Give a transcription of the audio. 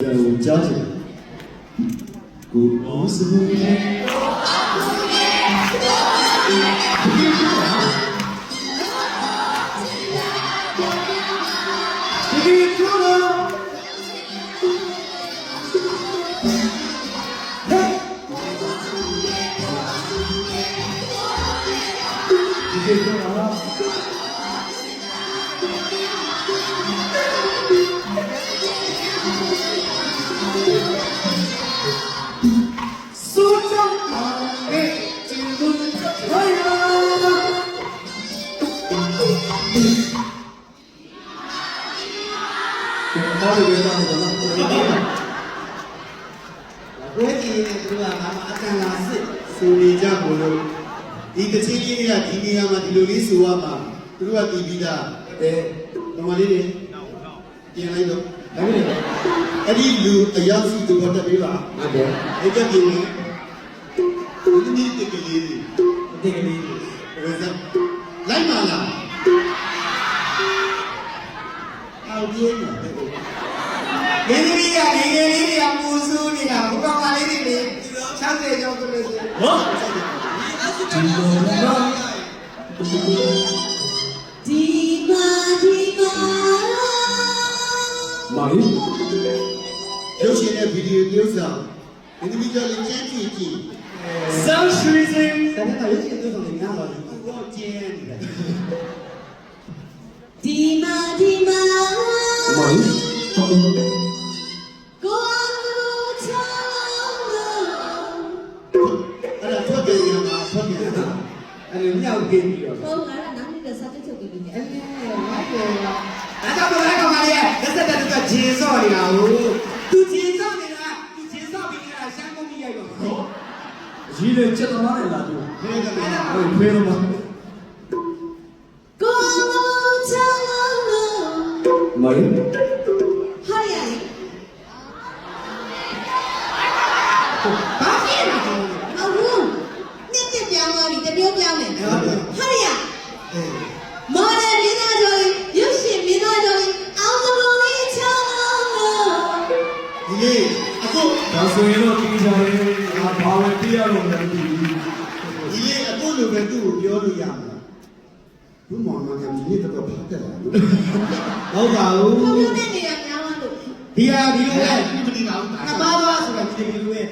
家庭，故事不言。ဒီတချင်းကြီးတွေကဒီနေရာမှာဒီလိုလေးဆိုရမှာသူတို့ကတည်ပြီးသားတမလေးတွေပြင်လိုက်တော့ဒါပဲအဲ့ဒီလူအယောက်စုသူတော့တက်ပေးပါဟုတ်တယ်အဲ့ကဒီဒီတကလေးဘယ်စမ်းလိုက်ပါလားအော်ဒီနေတယ်ငယ်လေးတွေကပူဆူးနေတာဘုကောင်မလေးတွေလေ60ကျော်ကလေးဟောဒီမာရီရုပ်ရှင်တဲ့ဗီဒီယိုမျိုးစာအင်ဒီဗီဂျွယ်ကျန်းကြည့်ဆောင်းရွှေစင်ဒါနဲ့ရုပ်ရှင်တို့ဆိုနေများပါဘူးဘောကျန်းနေတယ်ဒီမာမာရီအဲ့မြောက်กินပြီးတော့ဟုတ်ငါကနောက်နေ့ကစားတက်ချုပ်ပြီးနေအဲ့ဟုတ်တယ်ဒါကြောင့်ဘယ်ကောင်မလေးလက်ဆက်တဲ့သူကဂျင်းစော့နေတာဟုတ်သူဂျင်းစော့နေတာသူဂျင်းစော့ပြီးနေတာရှမ်းကုန်းကြီးရိုက်တော့ဟုတ်ကြီးလေချက်သမားတွေလာသူဖေးတယ်ဟုတ်ဖေးတော့မှာကိုချောင်းမိုင်းဟာရည်ဘာဖြစ်လဲဟုတ်နှစ်ပြောင်းသွားပြီတပြောပြောင်းမယ်ဟာရမော်ဒယ်မင်းသားတို့ရုပ်ရှင်မင်းသားတို့အောင်သလိုလေးချောင်းလို့ဒီလေးအခုဒါဆိုရင်တော့ဒီစားလေးဘာဝင်ပြရလို့မသိဘူးဒီလေးအခုလိုပဲသူ့ကိုပြောလို့ရမှာဘုမောင်မကဒီနေ့တော့ဖတ်တယ်လားဟုတ်ပါဘူးဘုံမျိုးနဲ့နေရများလို့ဒီဟာဒီလိုလေဒီမဒီပါဘူးကဘာသွားဆိုတာဒီလိုလေ